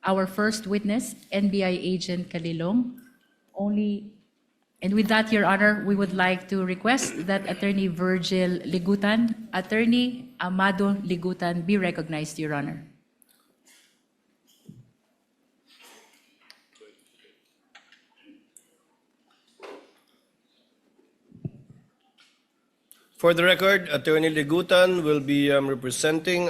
our first witness, NBI Agent Kalilong. And with that, Your Honor, we would like to request that Attorney Virgil Ligutan, Attorney Amado Ligutan be recognized, Your Honor. For the record, Attorney Ligutan will be representing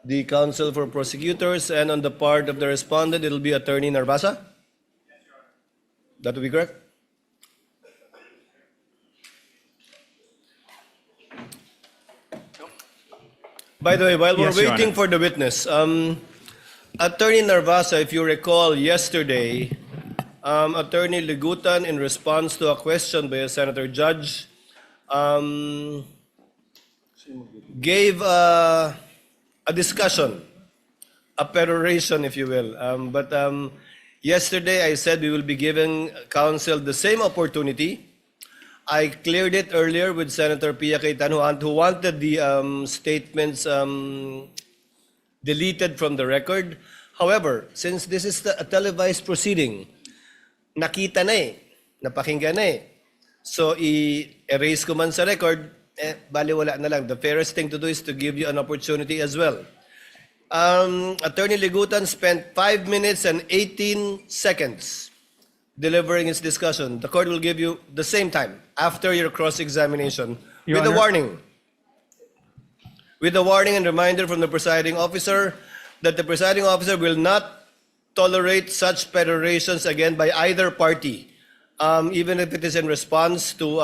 the Council for Prosecutors, and on the part of the respondent, it will be Attorney Narvasa. That will be correct? By the way, while we're Yes, Your waiting Honor. for the witness, Attorney Narvasa, if you recall yesterday, Attorney Ligutan, in response to a question by a senator judge, gave a discussion, a peroration, if you will. But yesterday I said we will be giving counsel the same opportunity. I cleared it earlier with Senator Pia Cayetano, who wanted the statements deleted from the record. However, since this is a televised proceeding, nakita na eh, napakinggan na eh. So, i-erase ko man sa record, baliwala na lang. The fairest thing to do is to give you an opportunity as well. Attorney Ligutan spent 5 minutes and 18 seconds delivering his discussion. The court will give you the same time after your cross-examination with a warning. With a warning and reminder from the presiding officer that the presiding officer will not tolerate such perorations again by either party. Even if it is in response to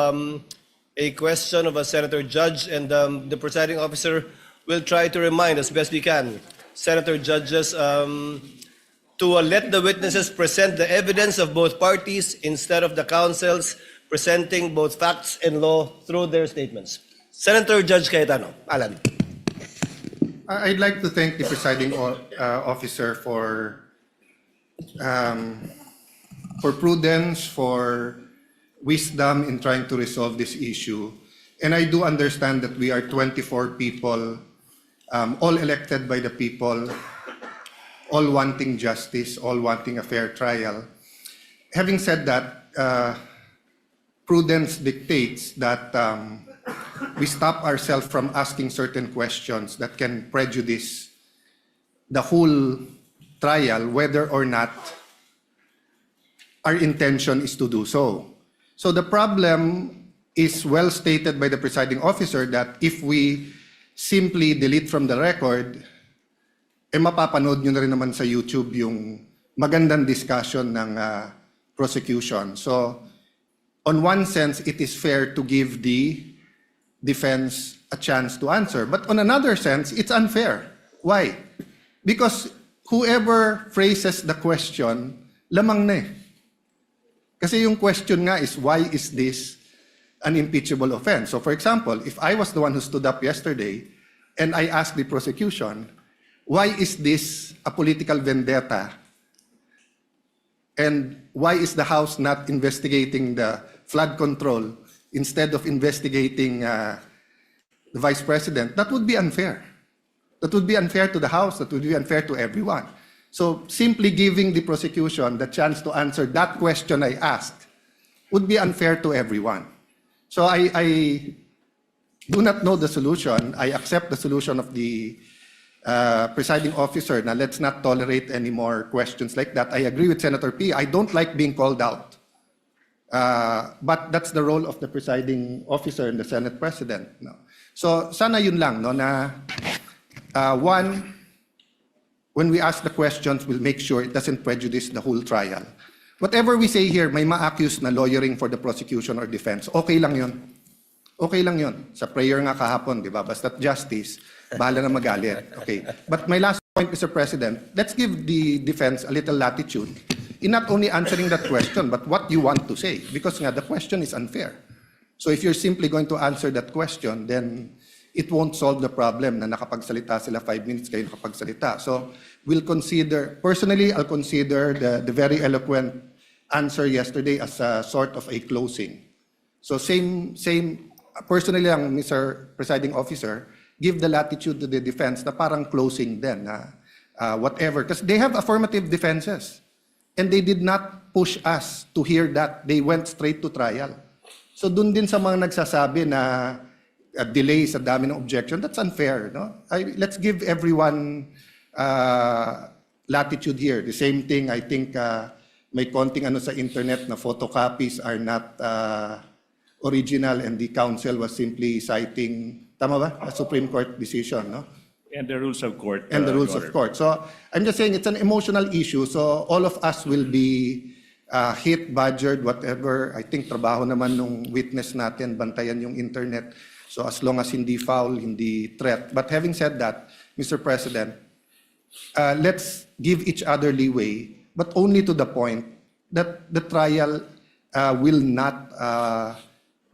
a question of a senator judge, and the presiding officer will try to remind as best we can senator judges to let the witnesses present the evidence of both parties instead of the counsels presenting both facts and law through their statements. Senator Judge Cayetano, Alan. I'd like to thank the presiding officer for prudence, for wisdom in trying to resolve this issue. And I do understand that we are 24 people, all elected by the people, all wanting justice, all wanting a fair trial. Having said that, prudence dictates that we stop ourselves from asking certain questions that can prejudice the whole trial, whether or not our intention is to do so. So the problem is well stated by the presiding officer that if we simply delete from the record, mapapanood nyo na rin naman sa YouTube yung magandang discussion ng prosecution. So on one sense, it is fair to give the defense a chance to answer. But on another sense, it's unfair. Why? Because whoever phrases the question, lamang na eh. Kasi yung question nga is, why is this an impeachable offense? So for example, if I was the one who stood up yesterday and I asked the prosecution, why is this a political vendetta? And why is the House not investigating the flood control instead of investigating the Vice President? That would be unfair. That would be unfair to the House. That would be unfair to everyone. So simply giving the prosecution the chance to answer that question I asked would be unfair to everyone. So I do not know the solution. I accept the solution of the presiding officer. Now let's not tolerate any more questions like that. I agree with Senator P. I don't like being called out. But that's the role of the presiding officer and the Senate President. No. So sana yun lang, no, na one, when we ask the questions, we'll make sure it doesn't prejudice the whole trial. Whatever we say here, may ma-accuse na lawyering for the prosecution or defense. Okay lang yun. Okay lang yun. Sa prayer nga kahapon, di ba? Basta't justice, bahala na magalit. Okay. But my last point, Mr. President, let's give the defense a little latitude in not only answering that question, but what you want to say. Because nga, the question is unfair. So if you're simply going to answer that question, then it won't solve the problem na nakapagsalita sila 5 minutes, kayo nakapagsalita. So we'll consider, personally, I'll consider the very eloquent answer yesterday as a sort of a closing. So same, personally lang, Mr. Presiding Officer, give the latitude to the defense na parang closing din. whatever, because they have affirmative defenses. And they did not push us to hear that. They went straight to trial. So dun din sa mga nagsasabi na delay sa dami ng objection, that's unfair. No? Let's give everyone latitude here. The same thing, I think, may konting ano sa internet na photocopies are not original and the counsel was simply citing, tama ba? A Supreme Court decision, no? And the rules of court. And the rules Your of court. So I'm just saying it's an emotional issue. So all of us will be hit, badgered, whatever. I think trabaho naman nung witness natin, bantayan yung internet. So as long as hindi foul, hindi threat. But having said that, Mr. President, let's give each other leeway, but only to the point that the trial will not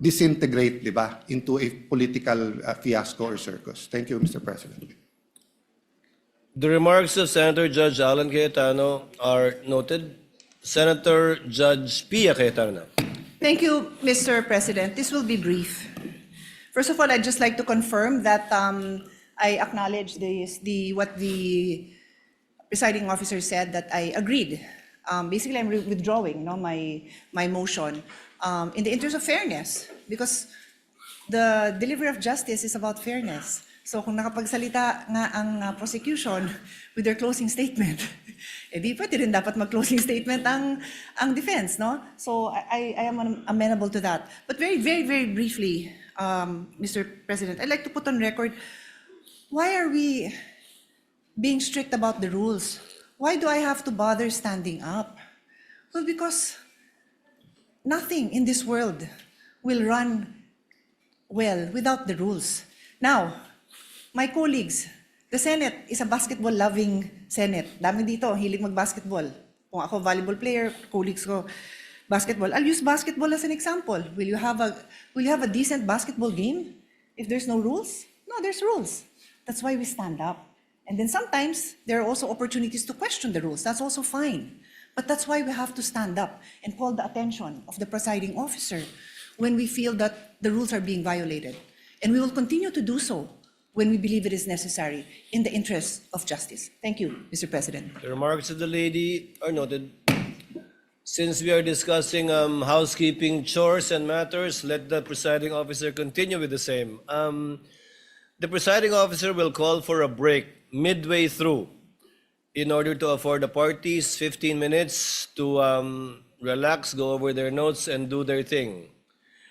disintegrate, di ba, into a political fiasco or circus. Thank you, Mr. President. The remarks of Senator Judge Alan Cayetano are noted. Senator Judge Pia Cayetano. Thank you, Mr. President. This will be brief. First of all, I'd just like to confirm that I acknowledge what the presiding officer said, that I agreed. Basically, I'm withdrawing my motion in the interest of fairness, because the delivery of justice is about fairness. So kung nakapagsalita nga ang prosecution with their closing statement, di pwede rin dapat mag-closing statement ang defense, no? So I am amenable to that. But very, very, very briefly, Mr. President, I'd like to put on record, why are we being strict about the rules? Why do I have to bother standing up? Well, because nothing in this world will run well without the rules. Now, my colleagues, the Senate is a basketball-loving Senate. Dami dito, hilig mag-basketball. Kung ako volleyball player, colleagues ko basketball. I'll use basketball as an example. Will you have a decent basketball game if there's no rules? No, there's rules. That's why we stand up. And then sometimes there are also opportunities to question the rules. That's also fine. But that's why we have to stand up and call the attention of the presiding officer when we feel that the rules are being violated. And we will continue to do so when we believe it is necessary in the interest of justice. Thank you, Mr. President. The remarks of the lady are noted. Since we are discussing housekeeping chores and matters, let the presiding officer continue with the same. The presiding officer will call for a break midway through in order to afford the parties 15 minutes to relax, go over their notes, and do their thing.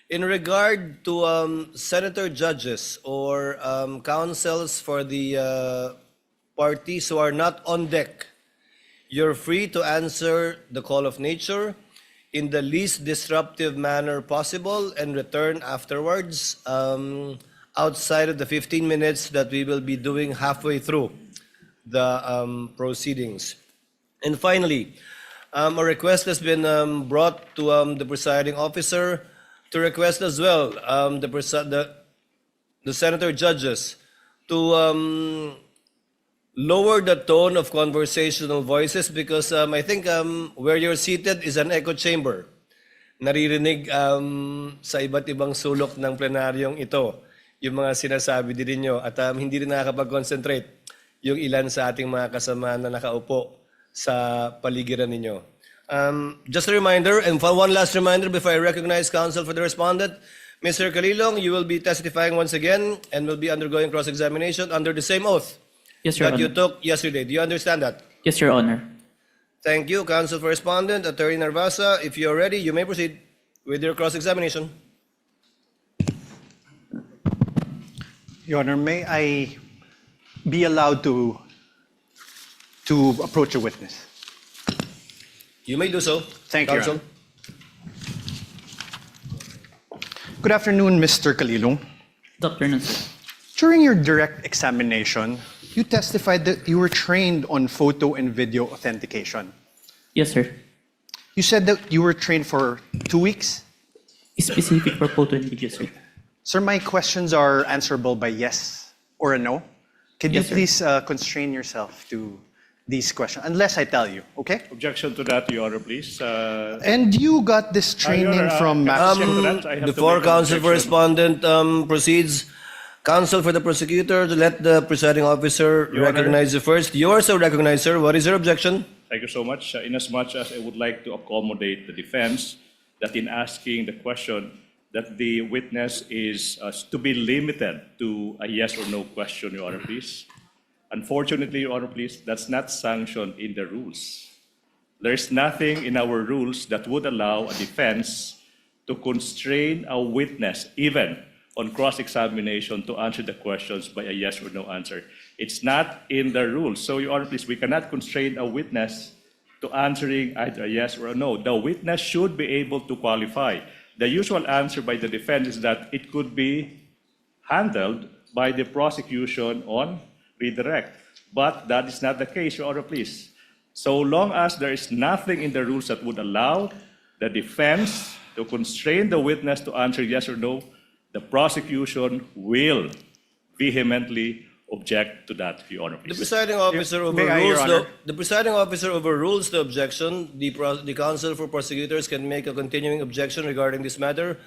In regard to senator judges or counsels for the parties who are not on deck, you're free to answer the call of nature in the least disruptive manner possible and return afterwards outside of the 15 minutes that we will be doing halfway through the proceedings. And finally, a request has been brought to the presiding officer to request as well the senator judges to lower the tone of conversational voices, because I think where you're seated is an echo chamber. Naririnig sa iba't ibang sulok ng plenaryong ito yung mga sinasabi din ninyo, at hindi rin nakakapag-concentrate yung ilan sa ating mga kasama na nakaupo sa paligiran ninyo. Just a reminder, and one last reminder before I recognize counsel for the respondent, Mr. Calilong, you will be testifying once again and will be undergoing cross-examination under the same oath Yes, Your that you Honor. took yesterday. Do you understand that? Yes, Your Honor. Thank you, counsel for respondent, Attorney Narvasa. If you're ready, you may proceed with your cross-examination. Your Honor, may I be allowed to approach a witness? You may do so. Thank you, Your counsel. Honor. Good afternoon, Mr. Calilong. Dr. Nuncio. During your direct examination, you testified that you were trained on photo and video authentication. Yes, sir. You said that you were trained for 2 weeks? Specific for photo and video, sir. Sir, my questions are answerable by yes or a no. Can you Yes, sir. please constrain yourself to these questions, unless I tell you, okay? Objection to that, Your Honor, please. And you got this training Your Honor, from can I Max. object to that? I have to Before make an counsel for objection. respondent proceeds, Counsel for the prosecutor, to let the presiding officer Your Honor. recognize you first. You are so recognized, sir. What is your objection? Thank you so much. Inasmuch as I would like to accommodate the defense that in asking the question that the witness is to be limited to a yes or no question, Your Honor, please. Unfortunately, Your Honor, please, that's not sanctioned in the rules. There's nothing in our rules that would allow a defense to constrain a witness, even on cross-examination, to answer the questions by a yes or no answer. It's not in the rules. So, Your Honor, please, we cannot constrain a witness to answering either a yes or a no. The witness should be able to qualify. The usual answer by the defense is that it could be handled by the prosecution on redirect. But that is not the case, Your Honor, please. So long as there is nothing in the rules that would allow the defense to constrain the witness to answer yes or no, the prosecution will vehemently object to that, Your Honor, The please. presiding officer May I, Your overrules Honor? the presiding officer overrules the objection. The counsel for prosecutors can make a continuing objection regarding this matter,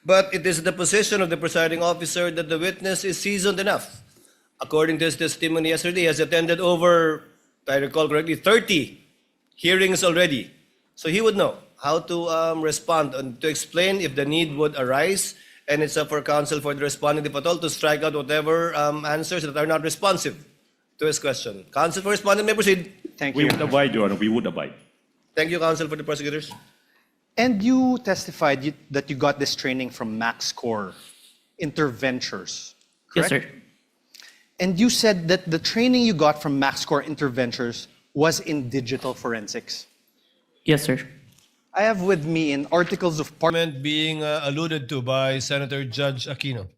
but it is the position of the presiding officer that the witness is seasoned enough. According to his testimony yesterday, he has attended over, if I recall correctly, 30 hearings already. So he would know how to respond and to explain if the need would arise. And it's up for counsel for the respondent, if at all, to strike out whatever answers that are not responsive to his question. Counsel for respondent may proceed. Thank We you. would abide, Your Honor, we would abide. Thank you, counsel for the prosecutors. And you testified that you got this training from MaxCore Interventures, Yes, correct? sir. And you said that the training you got from MaxCore Interventures was in digital forensics. Yes, sir. I have with me in articles of Parliament being alluded to by Senator Judge Aquino.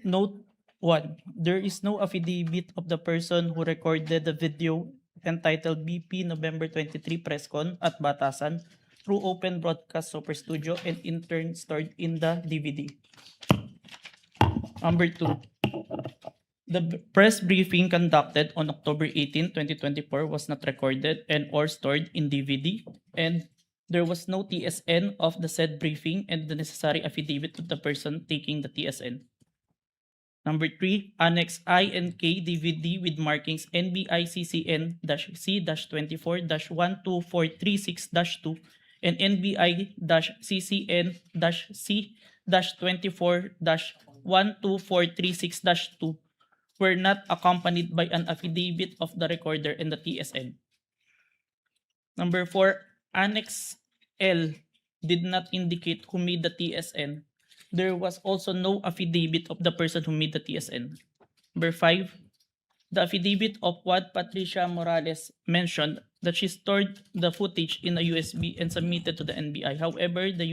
Note 1. There is no affidavit of the person who recorded the video entitled BP November 23 Presscon at Batasan through Open Broadcast Super Studio and in turn stored in the DVD. Number 2. The press briefing conducted on October 18, 2024 was not recorded and or stored in DVD, and there was no TSN of the said briefing and the necessary affidavit of the person taking the TSN. Number 3, Annex I and K DVD with markings NBI-CCN-C-24-12436-2 and NBI-CCN-C-24-12436-2 were not accompanied by an affidavit of the recorder and the TSN. Number 4, Annex L did not indicate who made the TSN. There was also no affidavit of the person who made the TSN. Number 5, the affidavit of what Patricia Morales mentioned that she stored the footage in a USB and submitted to the NBI. However, there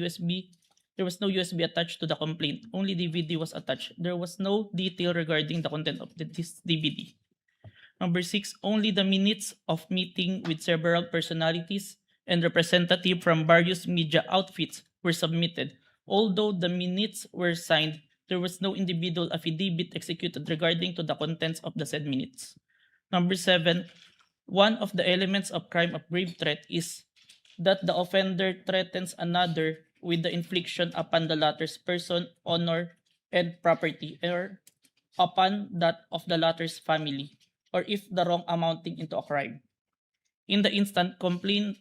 was no USB attached to the complaint. Only DVD was attached. There was no detail regarding the content of this DVD. Number 6, only the minutes of meeting with several personalities and representatives from various media outfits were submitted. Although the minutes were signed, there was no individual affidavit executed regarding to the contents of the said minutes. Number 7, one of the elements of crime of grave threat is that the offender threatens another with the infliction upon the latter's person, honor, and property, or upon that of the latter's family, or if the wrong amounting into a crime. In the instant complaint,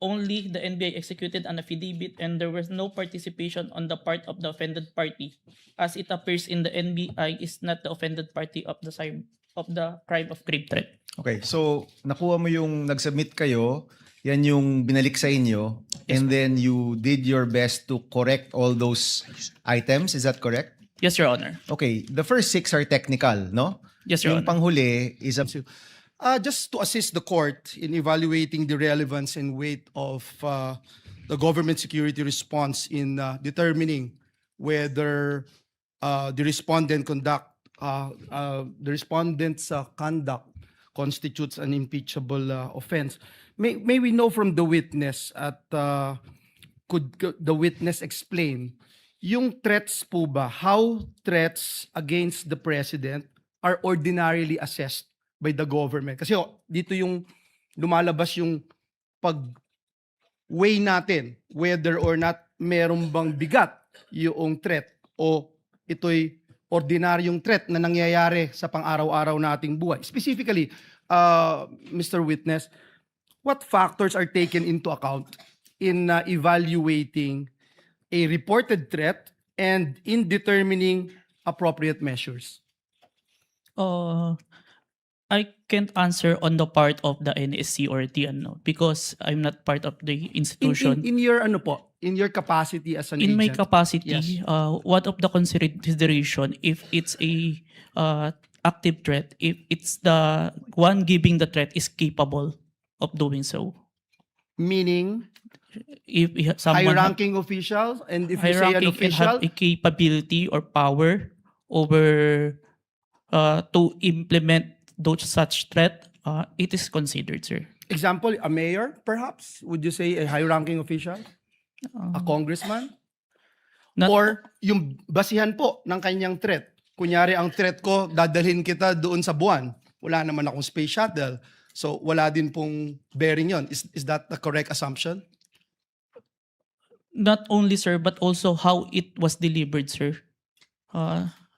only the NBI executed an affidavit and there was no participation on the part of the offended party, as it appears in the NBI is not the offended party of the crime of grave threat. Okay, so nakuha mo yung nag-submit kayo, yan yung binalik sa inyo, and then you did your best to correct all those items, is that correct? Yes, Your Honor. Okay, the first 6 are technical, no? Yes, Your Yung Honor. panghuli is a... Just to assist the court in evaluating the relevance and weight of the government security response in determining whether the respondent's conduct constitutes an impeachable offense. May we know from the witness could the witness explain yung threats po ba, how threats against the president are ordinarily assessed by the government? Kasi dito yung lumalabas yung weigh natin whether or not meron bang bigat yung threat o ito'y ordinaryong threat na nangyayari sa pang-araw-araw nating buhay. Specifically, Mr. Witness, what factors are taken into account in evaluating a reported threat and in determining appropriate measures? I can't answer on the part of the NSC or TNO because I'm not part of the institution. In your ano po, in your capacity as an In my agent? capacity, Yes. one of the consideration if it's a active threat, if it's the one giving the threat is capable of doing so. Meaning, If someone high-ranking officials, and if you say an high-ranking and have official, a capability or power over to implement those such threat, it is considered, sir. example, a mayor, perhaps? Would you say a high-ranking official? A congressman? Not- Or yung basihan po ng kanyang threat. Kunyari, ang threat ko, dadalhin kita doon sa buwan. Wala naman akong space shuttle. So, wala din pong bearing yon. Is that the correct assumption? Not only, sir, but also how it was delivered, sir.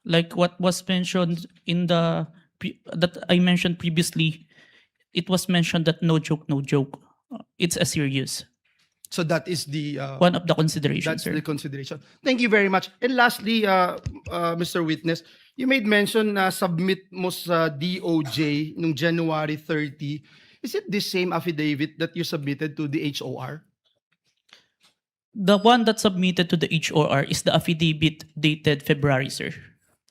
Like what was mentioned in that I mentioned previously, it was mentioned that no joke, no joke. It's a serious. So, that is the... One of the considerations, That's sir. the consideration. Thank you very much. And lastly, Mr. Witness, you made mention na submit mo sa DOJ noong January 30. Is it the same affidavit that you submitted to the HOR? The one that submitted to the HOR is the affidavit dated February, sir.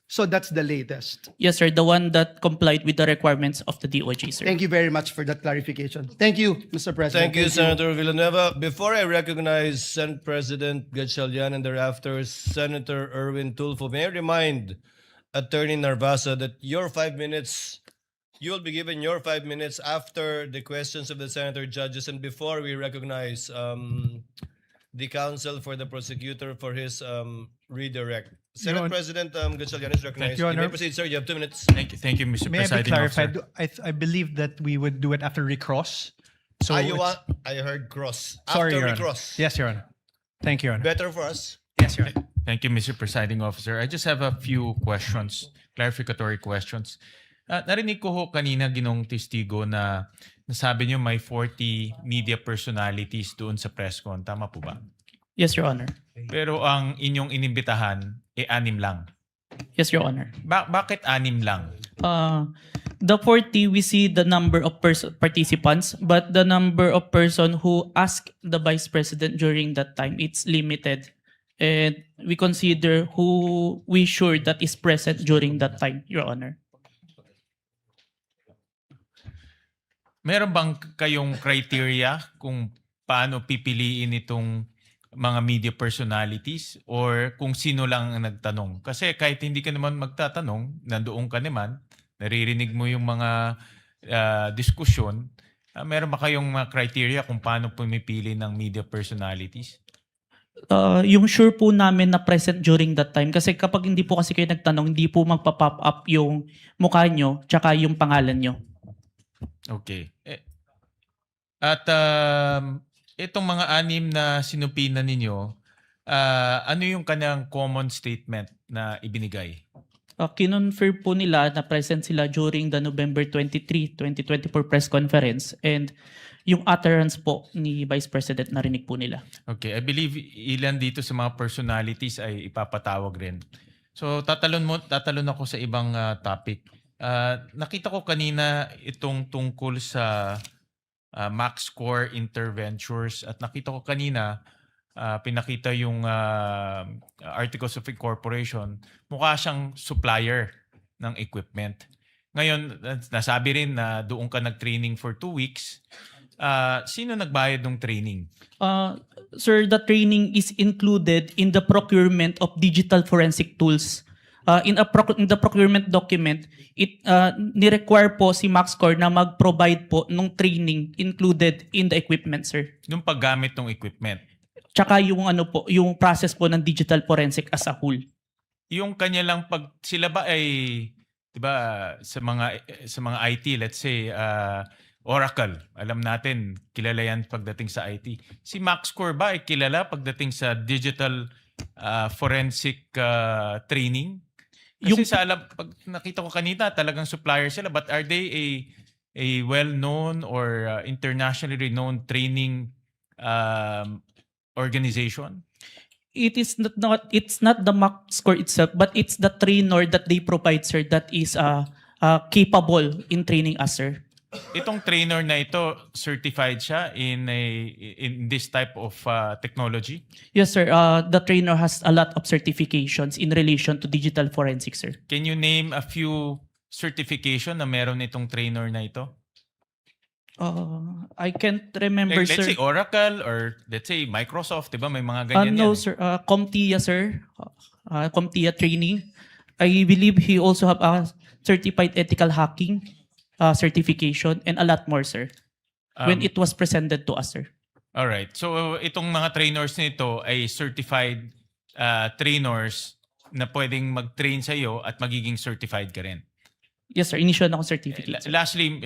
So that's the latest. Yes, sir. The one that complied with the requirements of the DOJ, sir. Thank you very much for that clarification. Thank you, Mr. President. Thank you, Senator Villanueva. Before I recognize Senate President Gatchalian and thereafter Senator Erwin Tulfo, may I remind Attorney Narvasa that your 5 minutes, you'll be given your 5 minutes after the questions of the senator judges and before we recognize the counsel for the prosecutor for his redirect. Senate President Gatchalian is recognized. you, You may Honor. proceed, sir. You have 2 minutes. Thank you, Mr. May I be Presiding clarified? Officer. I believe that we would do it after recross. So You it's- want, I heard cross. Sorry, After Your we Honor. cross. Yes, Your Honor. Thank you, Your Honor. Better for us. Yes, Your Honor. Thank you, Mr. Presiding Officer. I just have a few questions, clarificatory questions. Narinig ko ho kanina ginong testigo na nasabi niyo may 40 media personalities doon sa press con. Tama po ba? Yes, Your Honor. Pero ang inyong inimbitahan, 6 lang. Yes, Your Honor. Bakit 6 lang? The 40, we see the number of participants, but the number of person who asked the Vice President during that time, it's limited. And we consider who we sure that is present during that time, Your Honor. Meron bang kayong criteria kung paano pipiliin itong mga media personalities or kung sino lang ang nagtanong? Kasi kahit hindi ka naman magtatanong, nandoon ka naman, naririnig mo yung mga diskusyon, meron ba kayong mga criteria kung paano pumipili ng media personalities? Yung sure po namin na present during that time, kasi kapag hindi po kasi kayo nagtanong, hindi po magpa-pop up yung mukha nyo tsaka yung pangalan nyo. Okay. At itong mga 6 na sinupinan ninyo, ano yung kanyang common statement na ibinigay? Kinonfirm po nila na present sila during the November 23, 2024 press conference, and yung utterance po ni Vice President narinig po nila. Okay, I believe ilan dito sa mga personalities ay ipapatawag rin. So tatalon ako sa ibang topic. Nakita ko kanina itong tungkol sa MaxCore Interventures at nakita ko kanina pinakita yung Articles of Incorporation. Mukha siyang supplier ng equipment. Ngayon, nasabi rin na doon ka nag-training for 2 weeks. Sino nagbayad ng training? Sir, the training is included in the procurement of digital forensic tools. In the procurement document, it ni-require po si MaxCore na mag-provide po ng training included in the equipment, sir. Yung paggamit ng equipment. Tsaka yung ano po, yung process po ng digital forensic as a whole. Yung kanya lang sila ba ay 'di ba sa mga IT, let's say Oracle, alam natin, kilala yan pagdating sa IT. Si MaxCore ba ay kilala pagdating sa digital forensic training? Kasi sa alam, pag nakita ko kanina, talagang supplier sila. But are they a well-known or internationally renowned training organization? It's not the mark score itself, but it's the trainer that they provide, sir, that is capable in training us, sir. Itong trainer na ito, certified siya in this type of technology? Yes, sir. The trainer has a lot of certifications in relation to digital forensics, sir. Can you name a few certification na meron itong trainer na ito? I can't remember, Like, let's sir. say Oracle or let's say Microsoft, di ba? May mga ganyan No, yan. sir. CompTIA, sir. CompTIA training. I believe he also have a certified ethical hacking certification and a lot more, sir. When it was presented to us, sir. All right. So itong mga trainers nito ay certified trainers na pwedeng mag-train sa iyo at magiging certified ka rin. Yes, sir. Initial na akong certificate, sir. Lastly,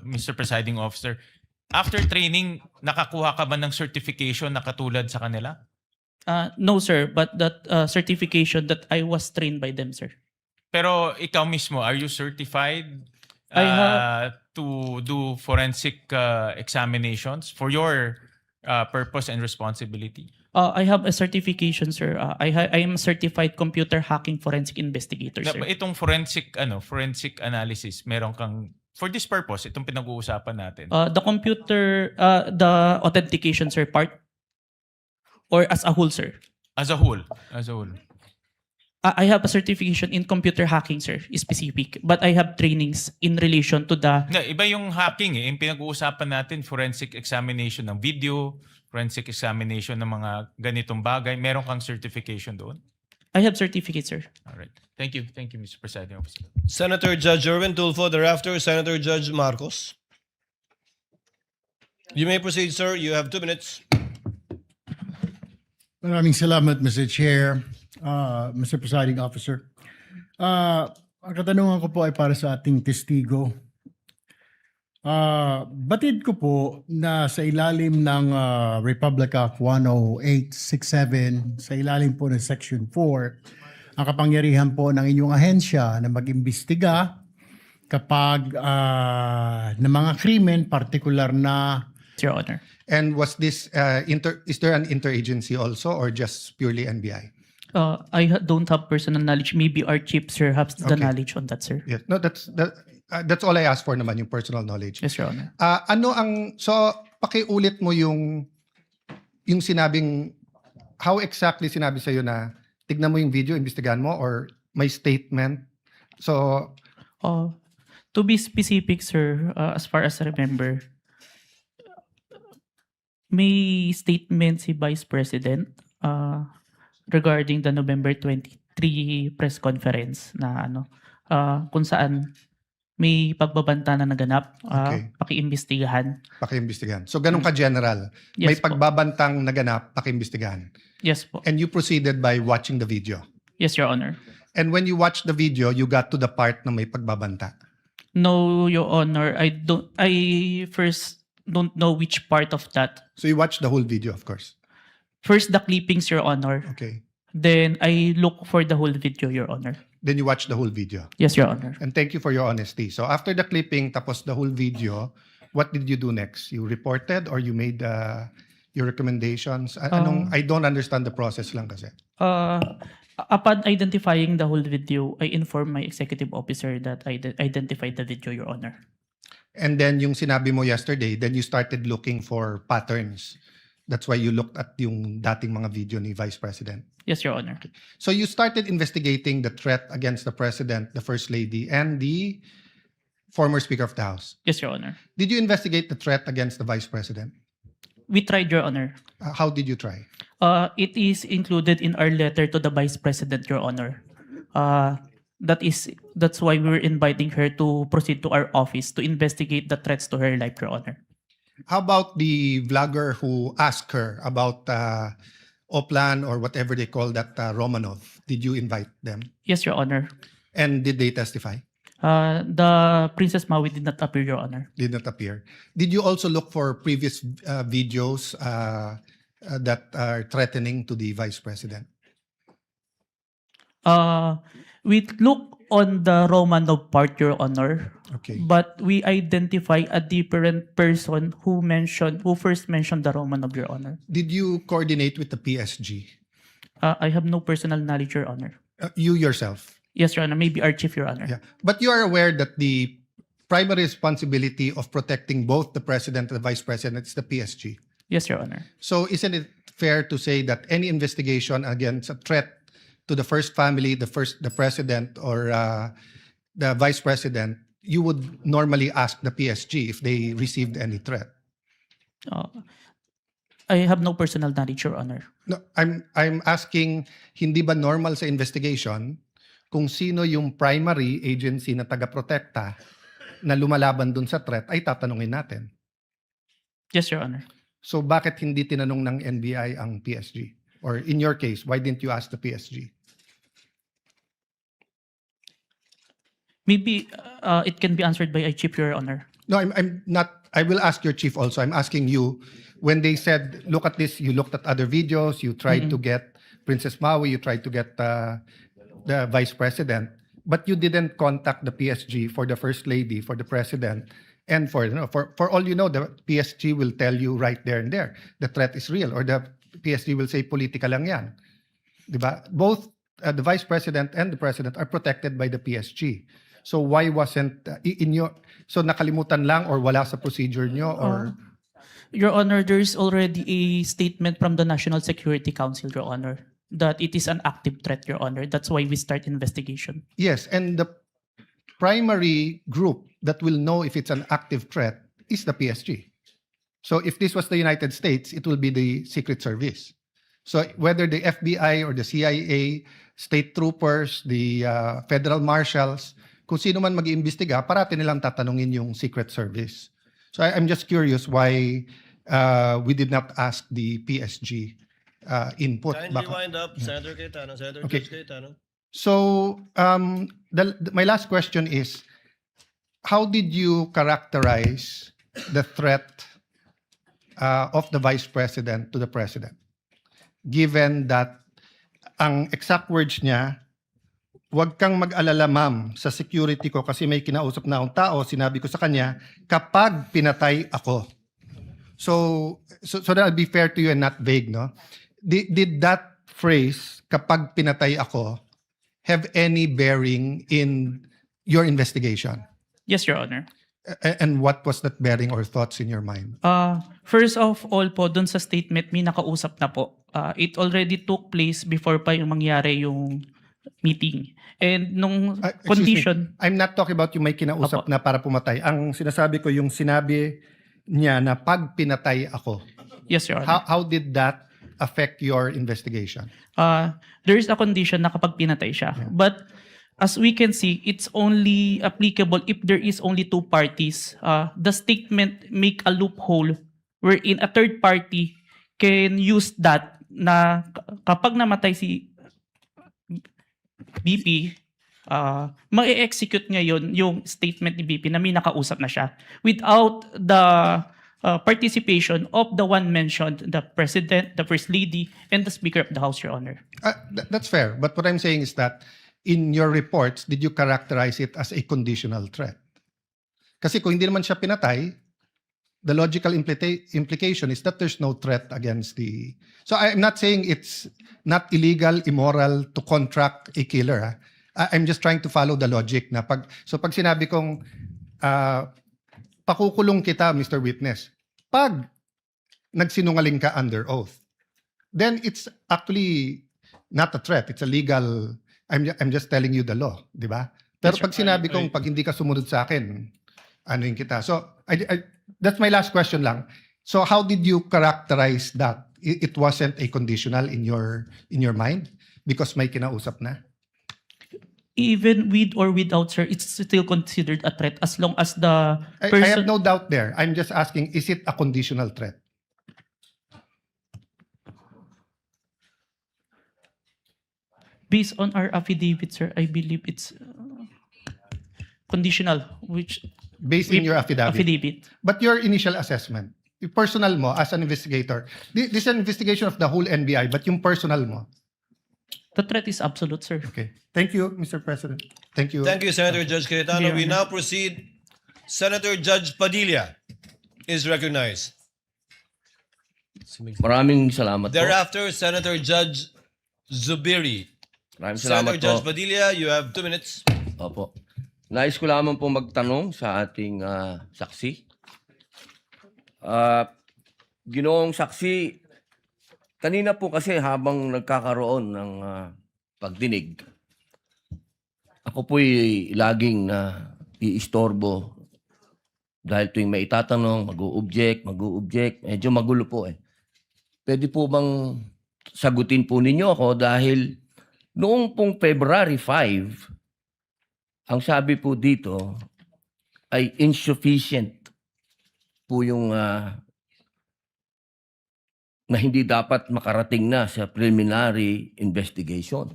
Mr. Presiding Officer, after training, nakakuha ka ba ng certification na katulad sa kanila? No, sir. But that certification that I was trained by them, sir. Pero ikaw mismo, are you certified I have- to do forensic examinations for your purpose and responsibility? I have a certification, sir. I am a certified computer hacking forensic investigator, sir. Itong forensic analysis, meron kang for this purpose, itong pinag-uusapan natin. The computer, the authentication, sir, part or as a whole, sir. As a whole. I have a certification in computer hacking, sir, specific. But I have trainings in relation to the... Iba yung hacking eh. Yung pinag-uusapan natin, forensic examination ng video, forensic examination ng mga ganitong bagay. Meron kang certification doon? I have certificate, sir. All right. Thank you, Mr. Presiding Officer. Senator Judge Erwin Tulfo, thereafter Senator Judge Marcos. You may proceed, sir. You have 2 minutes. Maraming salamat, Mr. Chair, Mr. Presiding Officer. Ang katanungan ko po ay para sa ating testigo. Batid ko po na sa ilalim ng Republic Act 10867, sa ilalim po ng Section 4, ang kapangyarihan po ng inyong ahensya na mag-imbestiga kapag ng mga krimen, partikular na... Your Honor. And was this, is there an interagency also or just purely NBI? Don't have personal knowledge. Maybe our chief, sir, has the Okay. knowledge on that, sir. Yes. No, that's all I asked for naman, yung personal knowledge. Yes, Your Honor. So pakiulit mo yung sinabing, how exactly sinabi sa'yo na tignan mo yung video, imbestigahan mo, or may statement? So, To be specific, sir, as far as I remember, may statement si Vice President regarding the November 23 press conference na kung saan may pagbabanta na naganap, Okay. pakiimbestigahan. pakiimbestigahan. So, ganun ka-general. Yes May po. pagbabantang naganap, pakiimbestigahan. Yes po. And you proceeded by watching the video. Yes, Your Honor. And when you watched the video, you got to the part na may pagbabanta. No, Your Honor. I first don't know which part of that. So, you watched the whole video, of course. First, the clippings, Your Honor. Okay. Then, I look for the whole video, Your Honor. Then you watched the whole video. Yes, Your Honor. And thank you for your honesty. So after the clipping, tapos the whole video, what did you do next? You reported or you made your recommendations? I don't understand the process lang kasi. Upon identifying the whole video, I informed my executive officer that I identified the video, Your Honor. And then yung sinabi mo yesterday, then you started looking for patterns. That's why you looked at yung dating mga video ni Vice President. Yes, Your Honor. So you started investigating the threat against the President, the First Lady, and the former Speaker of the House. Yes, Your Honor. Did you investigate the threat against the Vice President? We tried, Your Honor. How did you try? It is included in our letter to the Vice President, Your Honor. That's why we were inviting her to proceed to our office to investigate the threats to her life, Your Honor. How about the vlogger who asked her about Oplan or whatever they call that Romanov? Did you invite them? Yes, Your Honor. And did they testify? The Princess Maui did not appear, Your Honor. Did not appear. Did you also look for previous videos that are threatening to the Vice President? We look on the Romanov part, Your Honor. Okay. But we identify a different person who first mentioned the Romanov, Your Honor. Did you coordinate with the PSG? I have no personal knowledge, Your Honor. You yourself? Yes, Your Honor. Maybe our chief, Your Honor. Yeah. But you are aware that the primary responsibility of protecting both the President and the Vice President is the PSG? Yes, Your Honor. So isn't it fair to say that any investigation against a threat to the first family, the President or the Vice President, you would normally ask the PSG if they received any threat? I have no personal knowledge, Your Honor. No, I'm asking, hindi ba normal sa investigation kung sino yung primary agency na taga-protekta na lumalaban dun sa threat ay tatanungin natin? Yes, Your Honor. So bakit hindi tinanong ng NBI ang PSG? Or in your case, why didn't you ask the PSG? Maybe it can be answered by a chief, Your Honor. No, I'm not. I will ask your chief also. I'm asking you, when they said, look at this, you looked at other videos, you tried to get Princess Maui, you tried to get the Vice President, but you didn't contact the PSG for the First Lady, for the President, and for all you know, the PSG will tell you right there and there, the threat is real, or the PSG will say, politika lang yan. Diba? Both the Vice President and the President are protected by the PSG. So why wasn't so nakalimutan lang or wala sa procedure nyo or Your Honor, there is already a statement from the National Security Council, Your Honor, that it is an active threat, Your Honor. That's why we start investigation. Yes, and the primary group that will know if it's an active threat is the PSG. So if this was the United States, it will be the Secret Service. So whether the FBI or the CIA, state troopers, the federal marshals, kung sino man mag-iimbestiga, parati nilang tatanungin yung Secret Service. So I'm just curious why we did not ask the PSG input. Kindly wind up, Senator Cayetano. Senator Okay. George Cayetano. So my last question is, how did you characterize the threat of the Vice President to the President? Given that ang exact words niya, huwag kang mag-alala ma'am sa security ko kasi may kinausap na akong tao, sinabi ko sa kanya, kapag pinatay ako. So that I'll be fair to you and not vague, no? Did that phrase, kapag pinatay ako, have any bearing in your investigation? Yes, Your Honor. And what was that bearing or thoughts in your mind? First of all po, dun sa statement, may nakausap na po. It already took place before pa yung mangyari yung meeting. And nung Excuse condition, me, I'm not talking about yung may kinausap na para pumatay. Ang sinasabi ko yung sinabi niya na pag pinatay ako. yes, Your Honor. How did that affect your investigation? There is a condition na kapag pinatay siya. But as we can see, it's only applicable if there is only two parties. The statement make a loophole wherein a third party can use that na kapag namatay si BP, ma-execute ngayon yung statement ni BP na may nakausap na siya without the participation of the one mentioned, the President, the First Lady, and the Speaker of the House, Your Honor. That's fair. But what I'm saying is that in your reports, did you characterize it as a conditional threat? Kasi kung hindi naman siya pinatay, the logical implication is that there's no threat against the... So I'm not saying it's not illegal, immoral to contract a killer. I'm just trying to follow the logic na pag sinabi kong pakukulong kita, Mr. Witness, pag nagsinungaling ka under oath, then it's actually not a threat. It's a legal... I'm just telling you the law, di ba? Pero Yes, pag sinabi kong pag hindi ka sumunod sa akin, anuin kita. So that's my last question lang. So how did you characterize that? It wasn't a conditional in your mind because may kinausap na? Even with or without, sir, it's still considered a threat as long as the I person... have no doubt there. I'm just asking, is it a conditional threat? Based on our affidavit, sir, I believe it's... conditional, which Based in your affidavit. affidavit. But your initial assessment, yung personal mo as an investigator, this is an investigation of the whole NBI, but yung personal mo. The threat is absolute, sir. Okay. Thank you, Mr. President. Thank you. Thank you, Senator Judge Cayetano. Your We Honor. now proceed. Senator Judge Padilla is recognized. Maraming salamat po. Thereafter, Senator Judge Zubiri. Maraming Senator salamat Judge po. Padilla, you have 2 minutes. Opo. Nais ko lamang po magtanong sa ating saksi. Ginoong saksi, kanina po kasi habang nagkakaroon ng pagdinig, ako po'y laging iistorbo dahil tuwing may itatanong, mag-o-object, medyo magulo po eh. Pwede po bang sagutin po ninyo ako dahil noong pong February 5, ang sabi po dito ay insufficient po yung na hindi dapat makarating na sa preliminary investigation.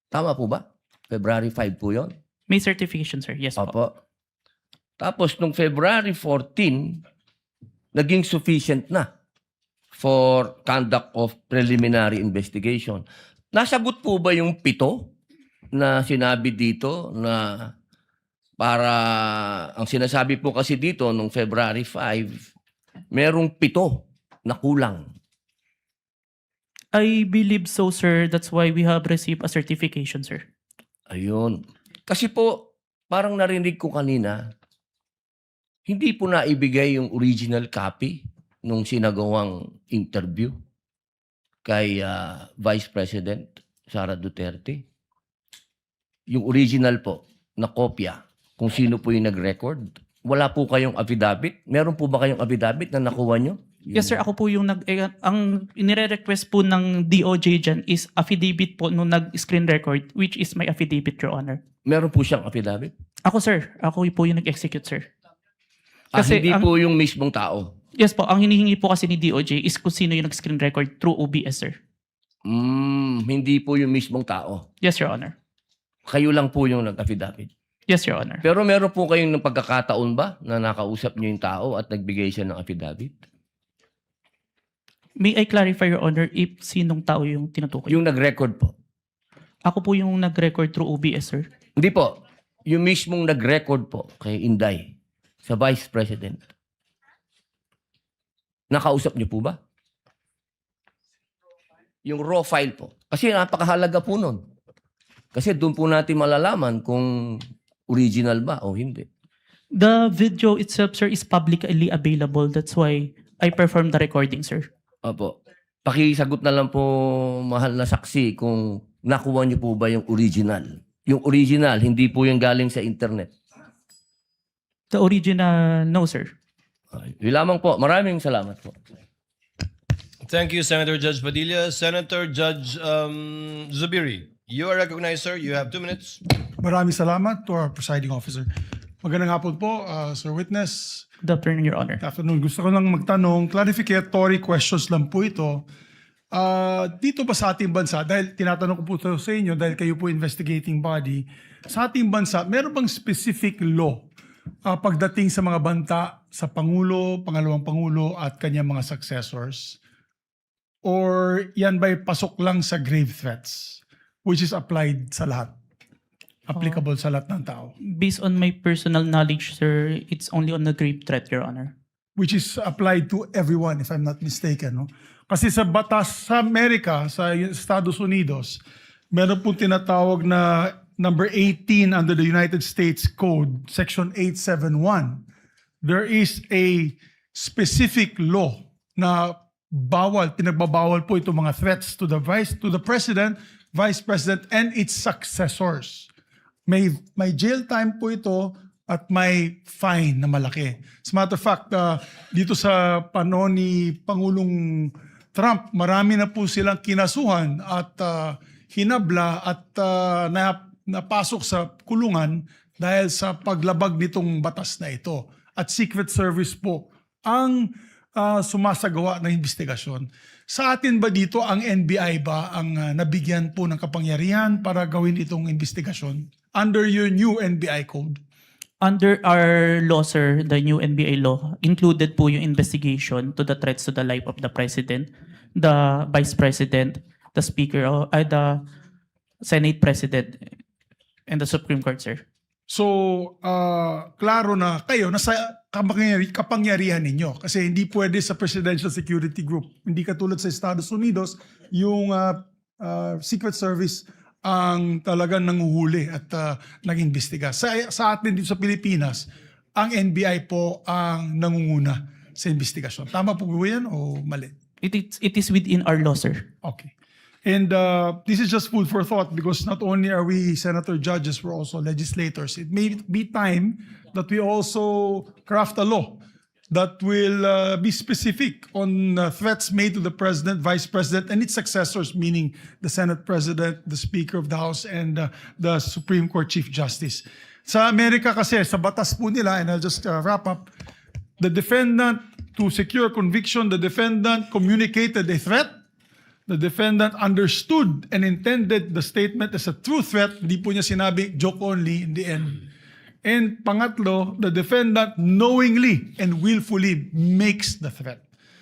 Tama po ba? February 5 po yon. May certification, sir. Yes po. Opo. Tapos nung February 14, naging sufficient na for conduct of preliminary investigation. Nasagot po ba yung 7 na sinabi dito na para, ang sinasabi po kasi dito nung February 5, merong 7 na kulang. I believe so, sir. That's why we have received a certification, sir. Ayun. Kasi po, parang narinig ko kanina, hindi po naibigay yung original copy nung sinagawang interview kay Vice President Sara Duterte. Yung original po, na kopya, kung sino po yung nag-record. Wala po kayong affidavit? Meron po ba kayong affidavit na nakuha nyo? Yes, sir. Ako po yung ang inire-request po ng DOJ dyan is affidavit po nung nag-screen record, which is my affidavit, Your Honor. Meron po siyang affidavit? Ako, sir. Ako po yung nag-execute, sir. Hindi po yung mismong tao? Yes po. Ang hinihingi po kasi ni DOJ is kung sino yung nag-screen record through OBS, sir. Hindi po yung mismong tao? Yes, Your Honor. Kayo lang po yung nag-affidavit? Yes, Your Honor. Pero meron po kayong ng pagkakataon ba na nakausap niyo yung tao at nagbigay siya ng affidavit? May I clarify, Your Honor, if sinong tao yung tinutukoy? Yung nag-record po? Ako po yung nag-record through OBS, sir. Hindi po. Yung mismong nag-record po kay Inday sa Vice President. Nakausap niyo po ba? Yung raw file po. Kasi napakahalaga po nun. Kasi doon po natin malalaman kung original ba o hindi. The video itself, sir, is publicly available. That's why I performed the recording, sir. Opo. Pakisagot na lang po, mahal na saksi, kung nakuha niyo po ba yung original. Yung original, hindi po yung galing sa internet. The original, no, sir. Yun lamang po. Maraming salamat po. Thank you, Senator Judge Padilla. Senator Judge Zubiri, you are recognized, sir. You have 2 minutes. Maraming salamat to our presiding officer. Magandang hapon po, Sir Witness. Good afternoon, Your Honor. Good afternoon. Gusto ko lang magtanong, clarificatory questions lang po ito. Dito ba sa ating bansa, dahil tinatanong ko po ito sa inyo, dahil kayo po investigating body, sa ating bansa, meron bang specific law pagdating sa mga banta sa Pangulo, Pangalawang Pangulo at kanyang mga successors? Or yan ba'y pasok lang sa grave threats, which is applied sa lahat? Applicable sa lahat ng tao? Based on my personal knowledge, sir, it's only on the grave threat, Your Honor. Which is applied to everyone, if I'm not mistaken. No? Kasi sa batas sa Amerika, sa Estados Unidos, meron pong tinatawag na number 18 under the United States Code, Section 871. There is a specific law na pinagbabawal po itong mga threats to the President, Vice President, and its successors. May jail time po ito at may fine na malaki. As a matter of fact, dito sa panahon ni Pangulong Trump, marami na po silang kinasuhan at hinabla at napasok sa kulungan dahil sa paglabag nitong batas na ito. At Secret Service po ang sumasagawa ng investigasyon. Sa atin ba dito, ang NBI ba ang nabigyan po ng kapangyarihan para gawin itong investigasyon under your new NBI code? Under our law, sir, the new NBI law, included po yung investigation to the threats to the life of the President, the Vice President, the Speaker, the Senate President, and the Supreme Court, sir. So, klaro na kayo, nasa kapangyarihan ninyo. Kasi hindi pwede sa Presidential Security Group. Hindi katulad sa Estados Unidos, yung Secret Service ang talagang nanguhuli at nag-imbestiga. Sa atin dito sa Pilipinas, ang NBI po ang nangunguna sa investigasyon. Tama po ba yan o mali? It is within our law, sir. Okay. And this is just food for thought because not only are we senator judges, we're also legislators. It may be time that we also craft a law that will be specific on threats made to the President, Vice President, and its successors, meaning the Senate President, the Speaker of the House, and the Supreme Court Chief Justice. Sa Amerika kasi, sa batas po nila, and I'll just wrap up, the defendant, to secure conviction, the defendant communicated a threat. The defendant understood and intended the statement as a true threat. Hindi po niya sinabi joke only in the end. And pangatlo, the defendant knowingly and willfully makes the threat.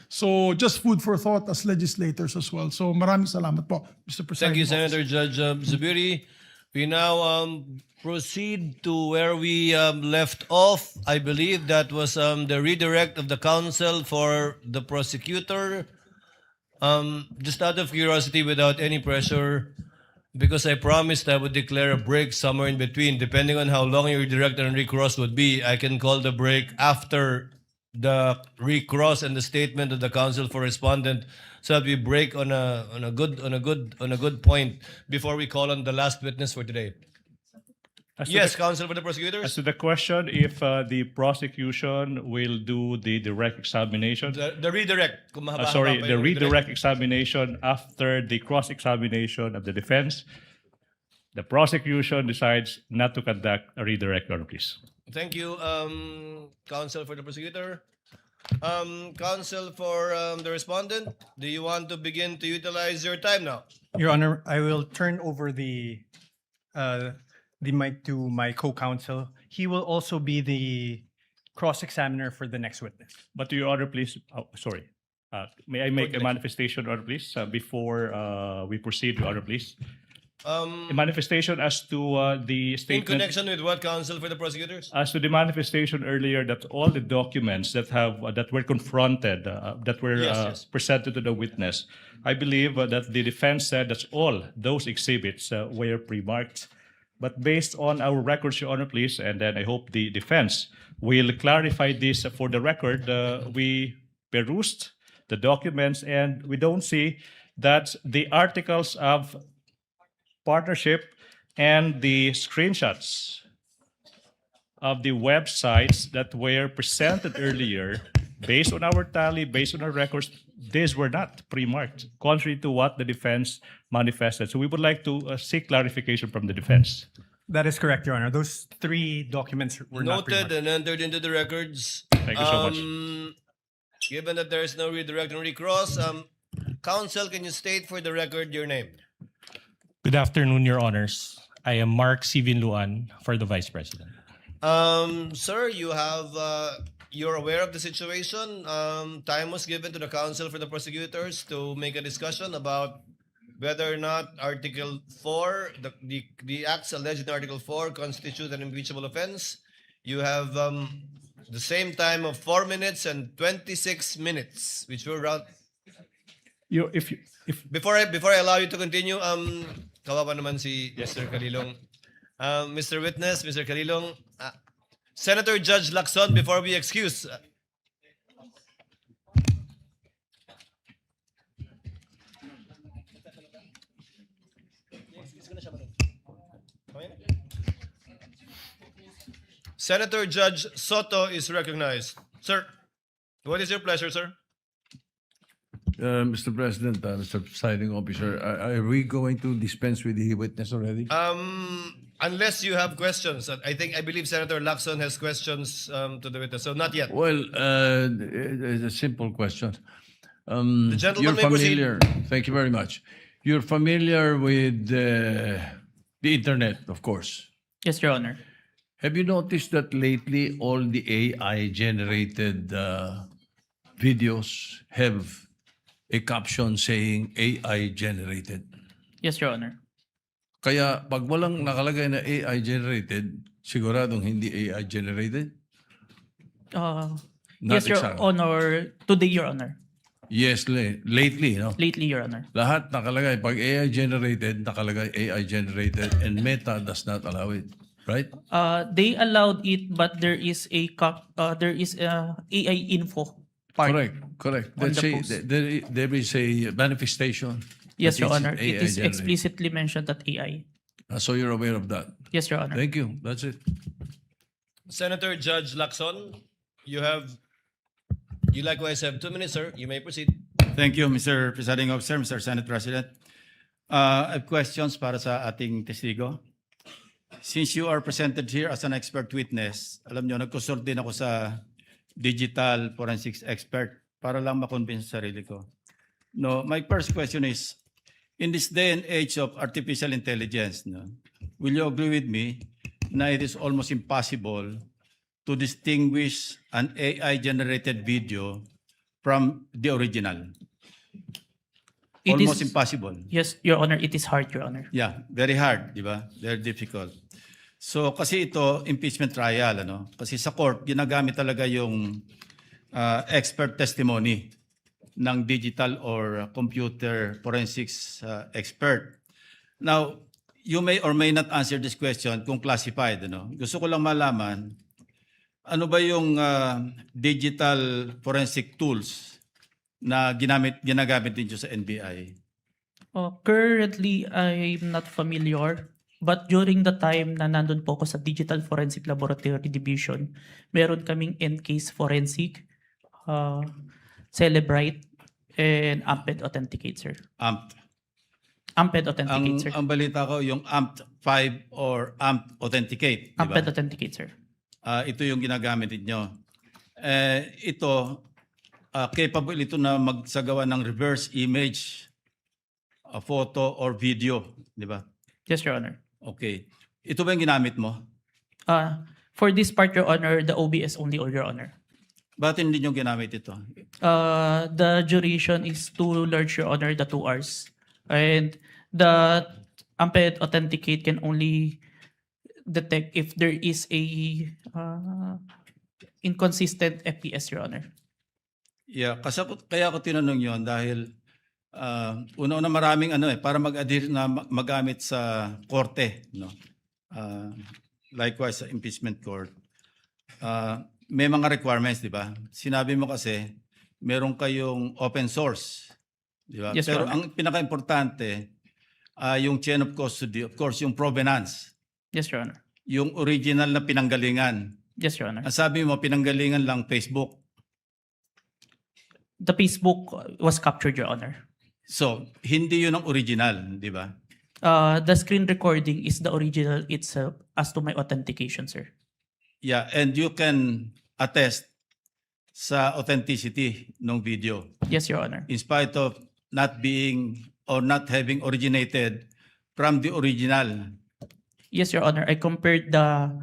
So just food for thought as legislators as well. So maraming salamat po, Mr. President. Thank you, Senator Judge Zubiri. We now proceed to where we left off. I believe that was the redirect of the counsel for the prosecutor. Just out of curiosity, without any pressure, because I promised I would declare a break somewhere in between. Depending on how long your redirect and recross would be, I can call the break after the recross and the statement of the counsel for respondent, so that we break on a good point before we call on the last witness for today. Yes, counsel for the prosecutors. As to the question, if the prosecution will do the direct examination, The redirect. Kung mahaba-haba sorry, pa the yung redirect examination after the cross-examination of the defense, the prosecution decides not to conduct a redirect, Your Honor, please. Thank you, counsel for the prosecutor. Counsel for the respondent, do you want to begin to utilize your time now? Your Honor, I will turn over the mic to my co-counsel. He will also be the cross-examiner for the next witness. But Your Honor, please, sorry. May I make a manifestation, Your Honor, please, before we proceed, Your Honor, please? A manifestation as to the In statement. connection with what, counsel for the prosecutors? As to the manifestation earlier that all the documents that were confronted, that were Yes. presented to the witness, I believe that the defense said that all those exhibits were pre-marked. But based on our records, Your Honor, please, and then I hope the defense will clarify this for the record. We perused the documents and we don't see that the articles of partnership and the screenshots of the websites that were presented earlier, based on our tally, based on our records, these were not pre-marked, contrary to what the defense manifested. So we would like to seek clarification from the defense. That is correct, Your Honor. Those 3 documents were not Noted pre-marked. and entered into the records. Thank you so much. Given that there is no redirect and recross, counsel, can you state for the record your name? Good afternoon, Your Honors. I am Mark Sivin Luan for the Vice President. Sir, you're aware of the situation. Time was given to the counsel for the prosecutors to make a discussion about whether or not Article 4, the acts alleged in Article 4 constitute an impeachable offense. You have the same time of 4 minutes and 26 minutes, which will round. Before I allow you to continue, kawawa naman si Mr. Calilong. Mr. Witness, Mr. Calilong, Senator Judge Lacson, before we excuse. Senator Judge Soto is recognized. Sir, what is your pleasure, sir? Mr. President, Mr. Presiding Officer, are we going to dispense with the witness already? Unless you have questions. I believe Senator Lacson has questions to the witness, so not yet. Well, it's a simple question. The gentleman You're may proceed. familiar. Thank you very much. You're familiar with the internet, of course. Yes, Your Honor. Have you noticed that lately all the AI-generated videos have a caption saying AI-generated? Yes, Your Honor. Kaya pag walang nakalagay na AI-generated, siguradong hindi AI-generated? Not Yes, Your exactly. Honor. Today, Your Honor. Yes, lately, no? Lately, Your Honor. Lahat nakalagay. Pag AI-generated, nakalagay AI-generated and Meta does not allow it. Right? They allowed it, but there is a AI info part. Correct. On Let's the say post. there is a manifestation. Yes, that Your it's Honor. It is AI-generated. explicitly mentioned that AI. So you're aware of that. Yes, Your Honor. Thank you. That's it. Senator Judge Lacson, you likewise have 2 minutes, sir. You may proceed. Thank you, Mr. Presiding Officer, Mr. Senate President. I have questions para sa ating testigo. Since you are presented here as an expert witness, alam nyo, nagkusort din ako sa digital forensics expert para lang makonvince sa sarili ko. No, my first question is, in this day and age of artificial intelligence, no, will you agree with me na it is almost impossible to distinguish an AI-generated video from the original? It Almost is- impossible. Yes, Your Honor. It is hard, Your Honor. Yeah, very hard, di ba? Very difficult. So kasi ito, impeachment trial, ano? Kasi sa court, ginagamit talaga yung expert testimony ng digital or computer forensics expert. Now, you may or may not answer this question kung classified, ano? Gusto ko lang malaman, ano ba yung digital forensic tools na ginagamit din sa NBI? Currently, I'm not familiar. But during the time na nandun po ako sa Digital Forensic Laboratory Division, meron kaming NCase Forensic, Celebrite, and Amped Authenticate, sir. Amped Authenticate, sir. Ang balita ko, yung AMP5 or AMP Authenticate, di ba? Amped Authenticate, sir. Ito yung ginagamit ninyo. Ito, capable ito na magsagawa ng reverse image, a photo or video, di ba? Yes, Your Honor. Okay. Ito ba yung ginamit mo? For this part, Your Honor, the OBS only, Your Honor. Bakit hindi nyo ginamit ito? The duration is too large, Your Honor, the 2 hours. And the Amped Authenticate can only detect if there is a inconsistent FPS, Your Honor. Yeah, kaya ako tinanong yon dahil una-una maraming para mag-adhere na magamit sa korte, no? Likewise sa impeachment court. May mga requirements, di ba? Sinabi mo kasi meron kayong open source, di ba? Yes, Pero Your Honor. ang pinaka-importante yung chain of custody, of course, yung provenance, Yes, Your Honor. yung original na pinanggalingan. Yes, Your Honor. Ang sabi mo pinanggalingan lang Facebook. The Facebook was captured, Your Honor. So, hindi yun ang original, di ba? The screen recording is the original itself as to my authentication, sir. Yeah, and you can attest sa authenticity ng video. Yes, Your Honor. In spite of not being or not having originated from the original. Yes, Your Honor. I compared the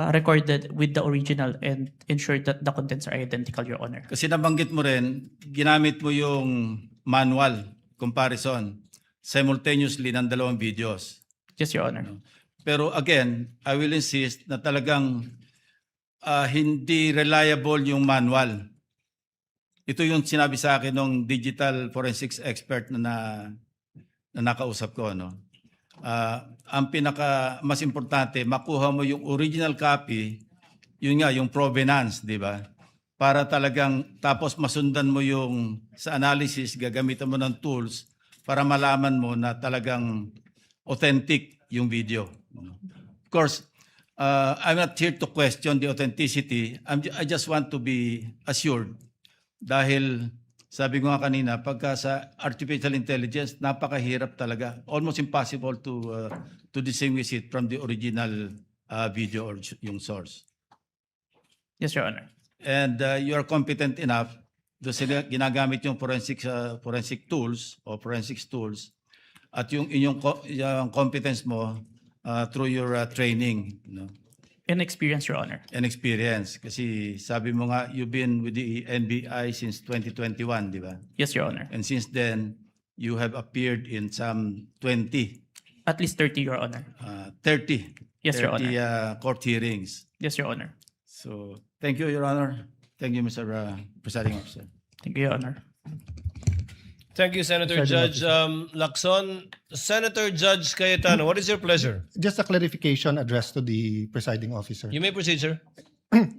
recorded with the original and ensured that the contents are identical, Your Honor. Kasi nabanggit mo rin, ginamit mo yung manual comparison simultaneously ng dalawang videos. Yes, Your Honor. Pero again, I will insist na talagang hindi reliable yung manual. Ito yung sinabi sa akin ng digital forensics expert na nakausap ko. No? Ang mas importante, makuha mo yung original copy, yun nga, yung provenance, di ba? Para talagang, tapos masundan mo yung sa analysis, gagamitan mo ng tools para malaman mo na talagang authentic yung video. Of course, I'm not here to question the authenticity. I just want to be assured. Dahil, sabi ko nga kanina, pagka sa artificial intelligence, napakahirap talaga. Almost impossible to distinguish it from the original video or yung source. Yes, Your Honor. And you are competent enough doon sila ginagamit yung forensic tools o forensics tools at yung inyong yung competence mo through your training. No? Inexperience, Your Honor. and experience? Kasi sabi mo nga, you've been with the NBI since 2021, di ba? Yes, Your Honor. And since then, you have appeared in some 20, At least 30, Your Honor. 30. Yes, Your 30 court hearings. Yes, Your Honor. So, thank you, Your Honor. Thank you, Mr. Presiding Officer. Thank you, Your Honor. Thank you, Senator Judge Lacson. Senator Judge Cayetano, what is your pleasure? Just a clarification addressed to the presiding officer. You may proceed, sir.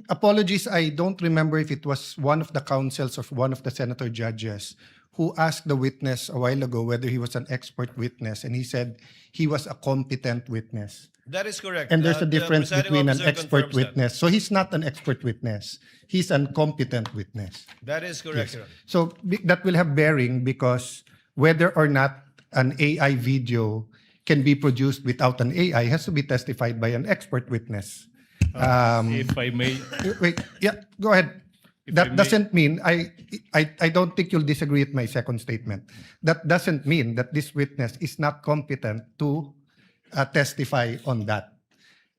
Apologies, I don't remember if it was one of the counsels or one of the senator judges who asked the witness a while ago whether he was an expert witness, and he said he was a competent witness. That is correct. And there's a The difference presiding between an officer expert confirms that. witness. So he's not an expert witness. He's an competent witness. That is correct, Yes. Your Honor. So that will have bearing because whether or not an AI video can be produced without an AI has to be testified by an expert witness. If I may, Wait, yeah, go ahead. If I That may- doesn't mean, I don't think you'll disagree with my second statement. That doesn't mean that this witness is not competent to testify on that.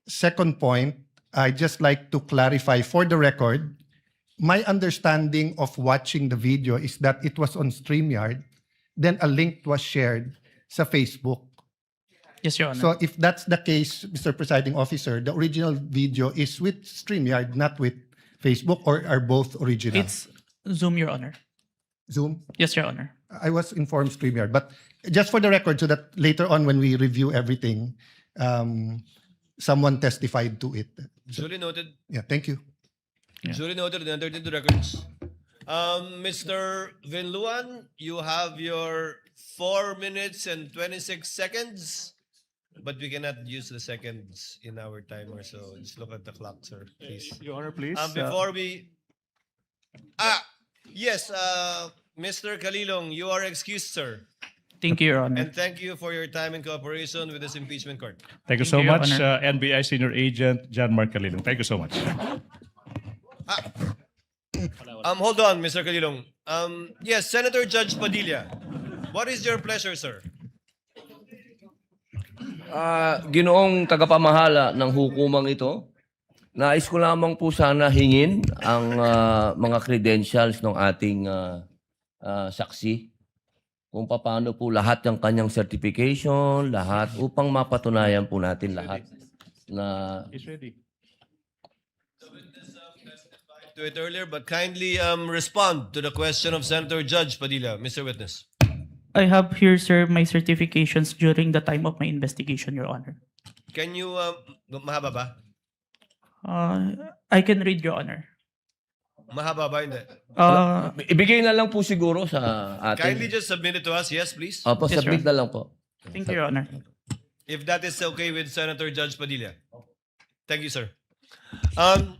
Second point, I just like to clarify for the record, my understanding of watching the video is that it was on StreamYard, then a link was shared sa Facebook. Yes, Your Honor. So if that's the case, Mr. Presiding Officer, the original video is with StreamYard, not with Facebook, or are both original? It's Zoom, Your Honor. Zoom? Yes, Your Honor. I was informed StreamYard, but just for the record, so that later on when we review everything, someone testified to it. Duly noted. Yeah, thank you. Duly noted and entered into records. Mr. Vinluan, you have your 4 minutes and 26 seconds, but we cannot use the seconds in our timer, so just look at the clock, sir, please. Your Honor, please. Before we... Yes, Mr. Kalilong, you are excused, sir. Thank you, Your Honor. And thank you for your time and cooperation with this impeachment court. Thank you Thank so you, Your much, Honor. NBI Senior Agent John Mark Calilong. Thank you so much. Hold on, Mr. Kalilong. Yes, Senator Judge Padilla. What is your pleasure, sir? Ginoong tagapamahala ng hukumang ito, nais ko lamang po sana hingin ang mga credentials ng ating saksi. Kung paano po lahat ng kanyang certification, lahat, upang mapatunayan po natin lahat na He's ready. To it earlier, but kindly respond to the question of Senator Judge Padilla, Mr. Witness. I have here, sir, my certifications during the time of my investigation, Your Honor. Can you, mahaba ba? I can read, Your Honor. Mahaba ba? Hindi. ibigay na lang po siguro sa Kindly atin. just submit it to us, yes, please. Opo, Yes, submit Your na lang po. Thank you, Your Honor. If that is okay with Senator Judge Padilla. Thank you, sir.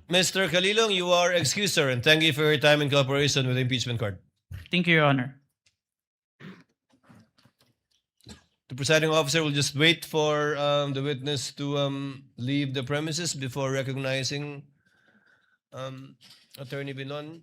Mr. Kalilong, you are excused, sir, and thank you for your time and cooperation with the impeachment court. Thank you, Your Honor. The presiding officer will just wait for the witness to leave the premises before recognizing Attorney Binon.